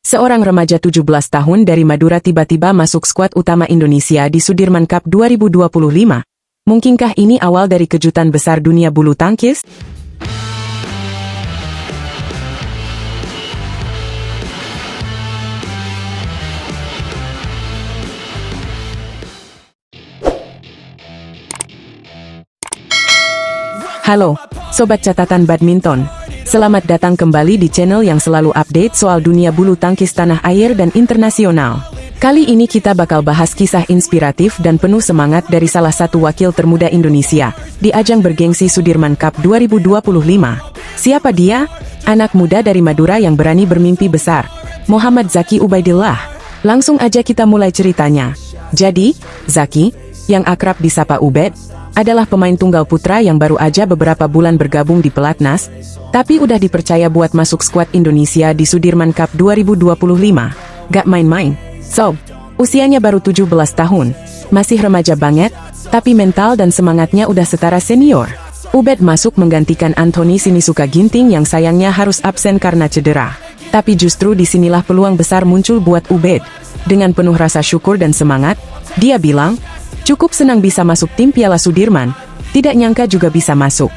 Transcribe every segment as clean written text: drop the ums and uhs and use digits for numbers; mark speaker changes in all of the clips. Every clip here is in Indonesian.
Speaker 1: Seorang remaja 17 tahun dari Madura tiba-tiba masuk skuad utama Indonesia di Sudirman Cup 2025. Mungkinkah ini awal dari kejutan besar dunia bulu tangkis? Halo, Sobat Catatan Badminton. Selamat datang kembali di channel yang selalu update soal dunia bulu tangkis tanah air dan internasional. Kali ini kita bakal bahas kisah inspiratif dan penuh semangat dari salah satu wakil termuda Indonesia di ajang bergengsi Sudirman Cup 2025. Siapa dia? Anak muda dari Madura yang berani bermimpi besar, Muhammad Zaki Ubaidillah. Langsung aja kita mulai ceritanya. Jadi, Zaki, yang akrab disapa Ubed, adalah pemain tunggal putra yang baru aja beberapa bulan bergabung di pelatnas, tapi udah dipercaya buat masuk skuad Indonesia di Sudirman Cup 2025. Gak main-main. Sob, usianya baru 17 tahun, masih remaja banget, tapi mental dan semangatnya udah setara senior. Ubed masuk menggantikan Anthony Sinisuka Ginting yang sayangnya harus absen karena cedera. Tapi justru disinilah peluang besar muncul buat Ubed. Dengan penuh rasa syukur dan semangat, dia bilang, "Cukup senang bisa masuk tim Piala Sudirman, tidak nyangka juga bisa masuk."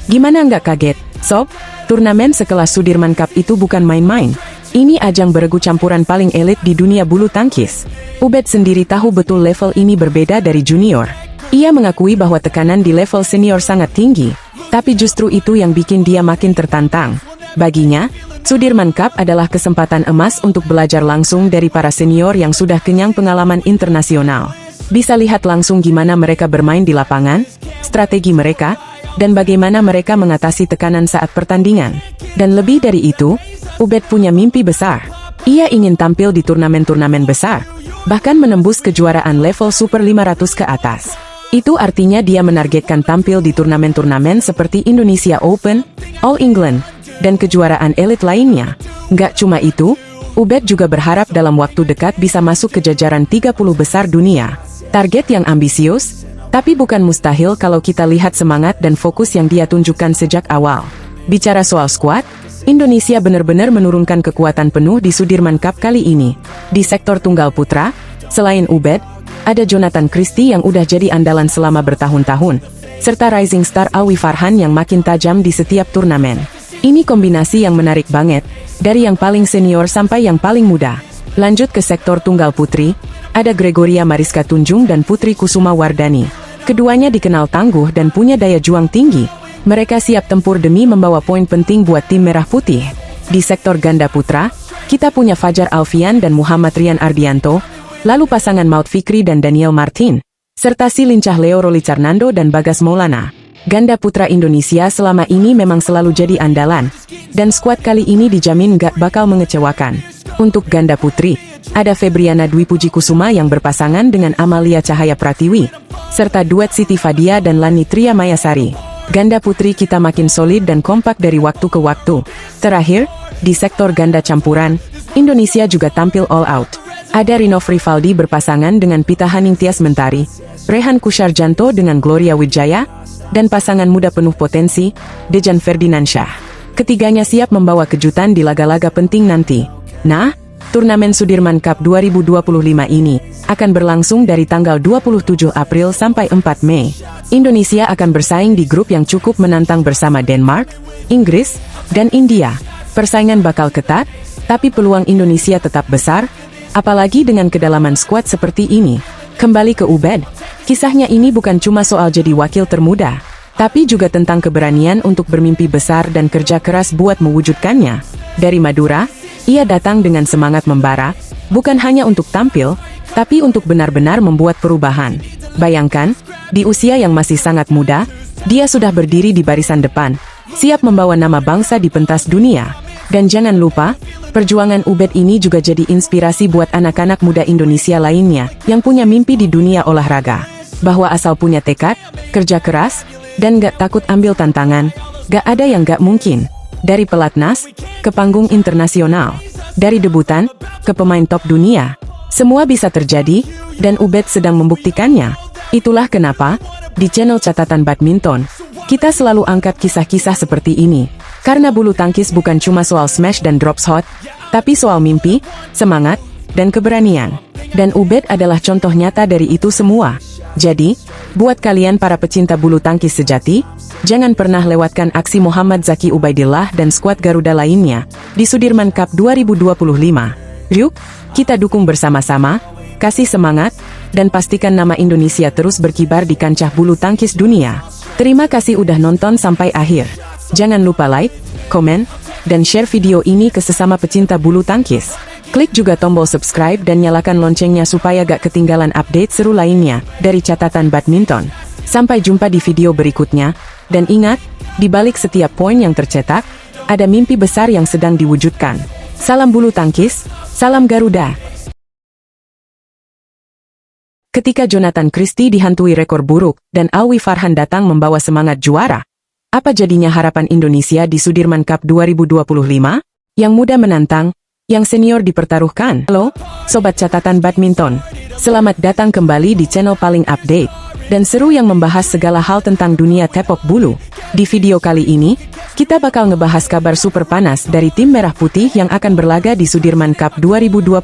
Speaker 1: Gimana nggak kaget, Sob? Turnamen sekelas Sudirman Cup itu bukan main-main. Ini ajang beregu campuran paling elit di dunia bulu tangkis. Ubed sendiri tahu betul level ini berbeda dari junior. Ia mengakui bahwa tekanan di level senior sangat tinggi, tapi justru itu yang bikin dia makin tertantang. Baginya, Sudirman Cup adalah kesempatan emas untuk belajar langsung dari para senior yang sudah kenyang pengalaman internasional. Bisa lihat langsung gimana mereka bermain di lapangan, strategi mereka, dan bagaimana mereka mengatasi tekanan saat pertandingan. Dan lebih dari itu, Ubed punya mimpi besar. Ia ingin tampil di turnamen-turnamen besar, bahkan menembus kejuaraan level Super 500 ke atas. Itu artinya dia menargetkan tampil di turnamen-turnamen seperti Indonesia Open, All England, dan kejuaraan elit lainnya. Nggak cuma itu, Ubed juga berharap dalam waktu dekat bisa masuk ke jajaran 30 besar dunia. Target yang ambisius, tapi bukan mustahil kalau kita lihat semangat dan fokus yang dia tunjukkan sejak awal. Bicara soal skuad, Indonesia benar-benar menurunkan kekuatan penuh di Sudirman Cup kali ini. Di sektor tunggal putra, selain Ubed, ada Jonathan Christie yang udah jadi andalan selama bertahun-tahun, serta rising star Alwi Farhan yang makin tajam di setiap turnamen. Ini kombinasi yang menarik banget, dari yang paling senior sampai yang paling muda. Lanjut ke sektor tunggal putri, ada Gregoria Mariska Tunjung dan Putri Kusuma Wardani. Keduanya dikenal tangguh dan punya daya juang tinggi. Mereka siap tempur demi membawa poin penting buat tim merah putih. Di sektor ganda putra, kita punya Fajar Alfian dan Muhammad Rian Ardianto, lalu pasangan Maud Fikri dan Daniel Martin, serta si lincah Leo Rolicarnando dan Bagas Maulana. Ganda putra Indonesia selama ini memang selalu jadi andalan, dan skuad kali ini dijamin gak bakal mengecewakan. Untuk ganda putri, ada Febriana Dwi Puji Kusuma yang berpasangan dengan Amalia Cahaya Pratiwi, serta duet Siti Fadia dan Lani Tria Mayasari. Ganda putri kita makin solid dan kompak dari waktu ke waktu. Terakhir, di sektor ganda campuran, Indonesia juga tampil all out. Ada Rinov Rivaldi berpasangan dengan Pita Haningtyas Mentari, Rehan Kusarjanto dengan Gloria Wijaya, dan pasangan muda penuh potensi, Dejan Ferdinansyah. Ketiganya siap membawa kejutan di laga-laga penting nanti. Nah, turnamen Sudirman Cup 2025 ini akan berlangsung dari tanggal 27 April sampai 4 Mei. Indonesia akan bersaing di grup yang cukup menantang bersama Denmark, Inggris, dan India. Persaingan bakal ketat, tapi peluang Indonesia tetap besar, apalagi dengan kedalaman skuad seperti ini. Kembali ke Ubed, kisahnya ini bukan cuma soal jadi wakil termuda, tapi juga tentang keberanian untuk bermimpi besar dan kerja keras buat mewujudkannya. Dari Madura, ia datang dengan semangat membara, bukan hanya untuk tampil, tapi untuk benar-benar membuat perubahan. Bayangkan, di usia yang masih sangat muda, dia sudah berdiri di barisan depan, siap membawa nama bangsa di pentas dunia. Dan jangan lupa, perjuangan Ubed ini juga jadi inspirasi buat anak-anak muda Indonesia lainnya yang punya mimpi di dunia olahraga. Bahwa asal punya tekad, kerja keras, dan gak takut ambil tantangan, gak ada yang gak mungkin. Dari pelatnas, ke panggung internasional, dari debutan, ke pemain top dunia, semua bisa terjadi, dan Ubed sedang membuktikannya. Itulah kenapa, di channel Catatan Badminton, kita selalu angkat kisah-kisah seperti ini. Karena bulu tangkis bukan cuma soal smash dan drop shot, tapi soal mimpi, semangat, dan keberanian. Dan Ubed adalah contoh nyata dari itu semua. Jadi, buat kalian para pecinta bulu tangkis sejati, jangan pernah lewatkan aksi Muhammad Zaki Ubaidillah dan skuad Garuda lainnya di Sudirman Cup 2025. Yuk, kita dukung bersama-sama, kasih semangat, dan pastikan nama Indonesia terus berkibar di kancah bulu tangkis dunia. Terima kasih udah nonton sampai akhir. Jangan lupa like, komen, dan share video ini ke sesama pecinta bulu tangkis. Klik juga tombol subscribe dan nyalakan loncengnya supaya gak ketinggalan update seru lainnya dari catatan badminton. Sampai jumpa di video berikutnya, dan ingat, di balik setiap poin yang tercetak, ada mimpi besar yang sedang diwujudkan. Salam bulu tangkis, salam Garuda. Ketika Jonathan Christie dihantui rekor buruk, dan Alwi Farhan datang membawa semangat juara, apa jadinya harapan Indonesia di Sudirman Cup 2025? Yang muda menantang, yang senior dipertaruhkan. Halo, Sobat Catatan Badminton. Selamat datang kembali di channel paling update dan seru yang membahas segala hal tentang dunia tepak bulu. Di video kali ini, kita bakal ngebahas kabar super panas dari tim Merah Putih yang akan berlaga di Sudirman Cup 2025.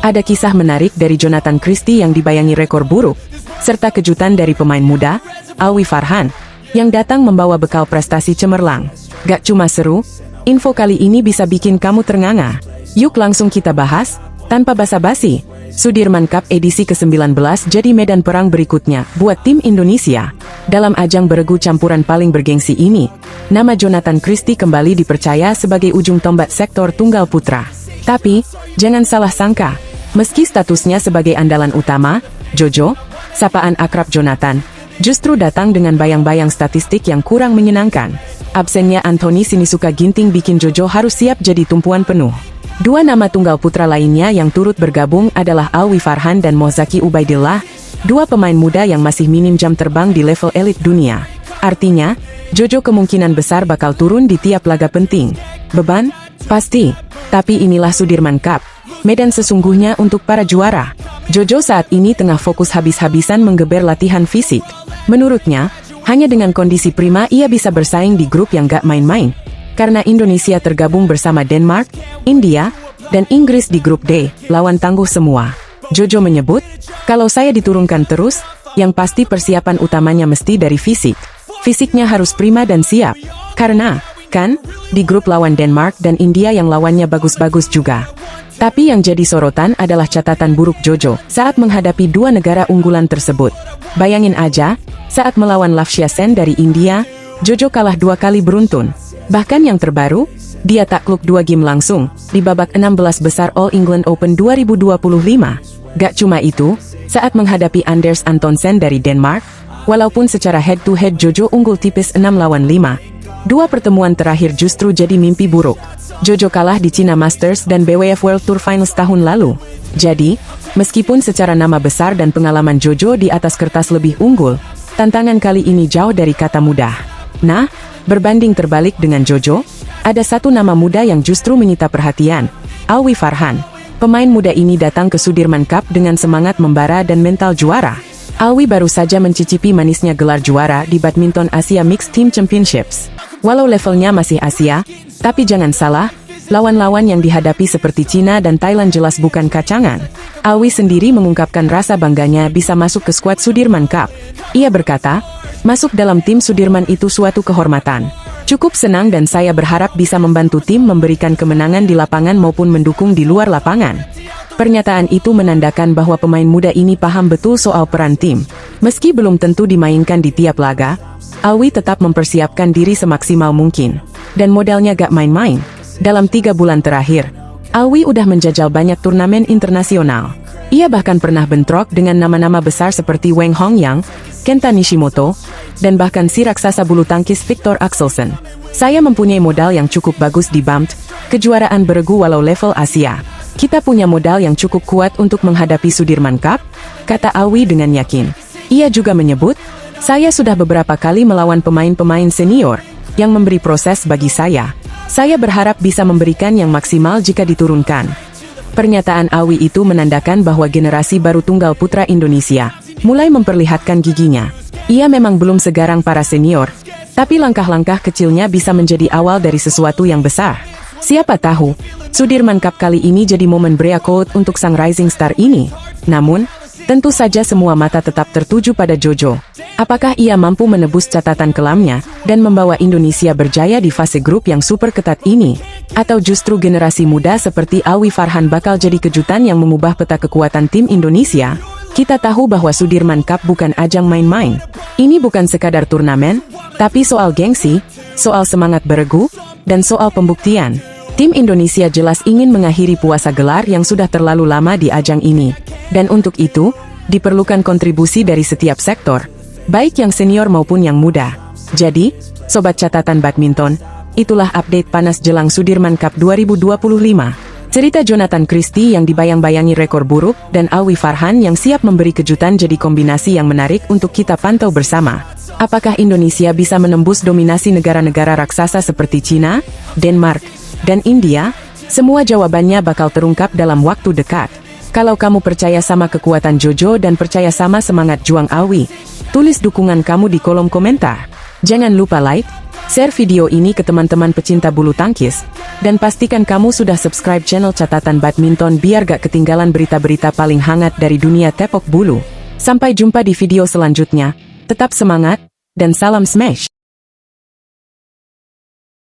Speaker 1: Ada kisah menarik dari Jonathan Christie yang dibayangi rekor buruk, serta kejutan dari pemain muda, Alwi Farhan, yang datang membawa bekal prestasi cemerlang. Gak cuma seru, info kali ini bisa bikin kamu ternganga. Yuk langsung kita bahas, tanpa basa-basi. Sudirman Cup edisi ke-19 jadi medan perang berikutnya buat tim Indonesia. Dalam ajang beregu campuran paling bergengsi ini, nama Jonathan Christie kembali dipercaya sebagai ujung tombak sektor tunggal putra. Tapi, jangan salah sangka, meski statusnya sebagai andalan utama, Jojo, sapaan akrab Jonathan, justru datang dengan bayang-bayang statistik yang kurang menyenangkan. Absennya Anthony Sinisuka Ginting bikin Jojo harus siap jadi tumpuan penuh. Dua nama tunggal putra lainnya yang turut bergabung adalah Alwi Farhan dan Zaki Ubaidillah, dua pemain muda yang masih minim jam terbang di level elit dunia. Artinya, Jojo kemungkinan besar bakal turun di tiap laga penting. Beban? Pasti. Tapi inilah Sudirman Cup, medan sesungguhnya untuk para juara. Jojo saat ini tengah fokus habis-habisan menggeber latihan fisik. Menurutnya, hanya dengan kondisi prima ia bisa bersaing di grup yang gak main-main. Karena Indonesia tergabung bersama Denmark, India, dan Inggris di grup D, lawan tangguh semua. Jojo menyebut, kalau saya diturunkan terus, yang pasti persiapan utamanya mesti dari fisik. Fisiknya harus prima dan siap. Karena, kan, di grup lawan Denmark dan India yang lawannya bagus-bagus juga. Tapi yang jadi sorotan adalah catatan buruk Jojo saat menghadapi dua negara unggulan tersebut. Bayangin aja, saat melawan Lafshya Sen dari India, Jojo kalah 2 kali beruntun. Bahkan yang terbaru, dia takluk 2 game langsung, di babak 16 besar All England Open 2025. Gak cuma itu, saat menghadapi Anders Antonsen dari Denmark, walaupun secara head-to-head Jojo unggul tipis 6-5, dua pertemuan terakhir justru jadi mimpi buruk. Jojo kalah di China Masters dan BWF World Tour Finals tahun lalu. Jadi, meskipun secara nama besar dan pengalaman Jojo di atas kertas lebih unggul, tantangan kali ini jauh dari kata mudah. Nah, berbanding terbalik dengan Jojo, ada satu nama muda yang justru menyita perhatian, Alwi Farhan. Pemain muda ini datang ke Sudirman Cup dengan semangat membara dan mental juara. Alwi baru saja mencicipi manisnya gelar juara di Badminton Asia Mixed Team Championships. Walau levelnya masih Asia, tapi jangan salah, lawan-lawan yang dihadapi seperti Cina dan Thailand jelas bukan kacangan. Alwi sendiri mengungkapkan rasa bangganya bisa masuk ke skuad Sudirman Cup. Ia berkata, masuk dalam tim Sudirman itu suatu kehormatan. Cukup senang dan saya berharap bisa membantu tim memberikan kemenangan di lapangan maupun mendukung di luar lapangan. Pernyataan itu menandakan bahwa pemain muda ini paham betul soal peran tim. Meski belum tentu dimainkan di tiap laga, Alwi tetap mempersiapkan diri semaksimal mungkin. Dan modalnya gak main-main. Dalam 3 bulan terakhir, Alwi udah menjajal banyak turnamen internasional. Ia bahkan pernah bentrok dengan nama-nama besar seperti Wang Hongyang, Kenta Nishimoto, dan bahkan si raksasa bulu tangkis Viktor Axelsen. Saya mempunyai modal yang cukup bagus di BAMT, kejuaraan beregu walau level Asia. Kita punya modal yang cukup kuat untuk menghadapi Sudirman Cup, kata Alwi dengan yakin. Ia juga menyebut, saya sudah beberapa kali melawan pemain-pemain senior, yang memberi proses bagi saya. Saya berharap bisa memberikan yang maksimal jika diturunkan. Pernyataan Alwi itu menandakan bahwa generasi baru tunggal putra Indonesia mulai memperlihatkan giginya. Ia memang belum segarang para senior, tapi langkah-langkah kecilnya bisa menjadi awal dari sesuatu yang besar. Siapa tahu, Sudirman Cup kali ini jadi momen breakout untuk sang rising star ini. Namun, tentu saja semua mata tetap tertuju pada Jojo. Apakah ia mampu menebus catatan kelamnya dan membawa Indonesia berjaya di fase grup yang super ketat ini? Atau justru generasi muda seperti Alwi Farhan bakal jadi kejutan yang mengubah peta kekuatan tim Indonesia? Kita tahu bahwa Sudirman Cup bukan ajang main-main. Ini bukan sekadar turnamen, tapi soal gengsi, soal semangat beregu, dan soal pembuktian. Tim Indonesia jelas ingin mengakhiri puasa gelar yang sudah terlalu lama di ajang ini. Dan untuk itu, diperlukan kontribusi dari setiap sektor, baik yang senior maupun yang muda. Jadi, Sobat Catatan Badminton, itulah update panas jelang Sudirman Cup 2025. Cerita Jonathan Christie yang dibayang-bayangi rekor buruk dan Alwi Farhan yang siap memberi kejutan jadi kombinasi yang menarik untuk kita pantau bersama. Apakah Indonesia bisa menembus dominasi negara-negara raksasa seperti China, Denmark, dan India? Semua jawabannya bakal terungkap dalam waktu dekat. Kalau kamu percaya sama kekuatan Jojo dan percaya sama semangat juang Alwi, tulis dukungan kamu di kolom komentar. Jangan lupa like, share video ini ke teman-teman pecinta bulu tangkis, dan pastikan kamu sudah subscribe channel Catatan Badminton biar gak ketinggalan berita-berita paling hangat dari dunia tepok bulu. Sampai jumpa di video selanjutnya, tetap semangat, dan salam smash!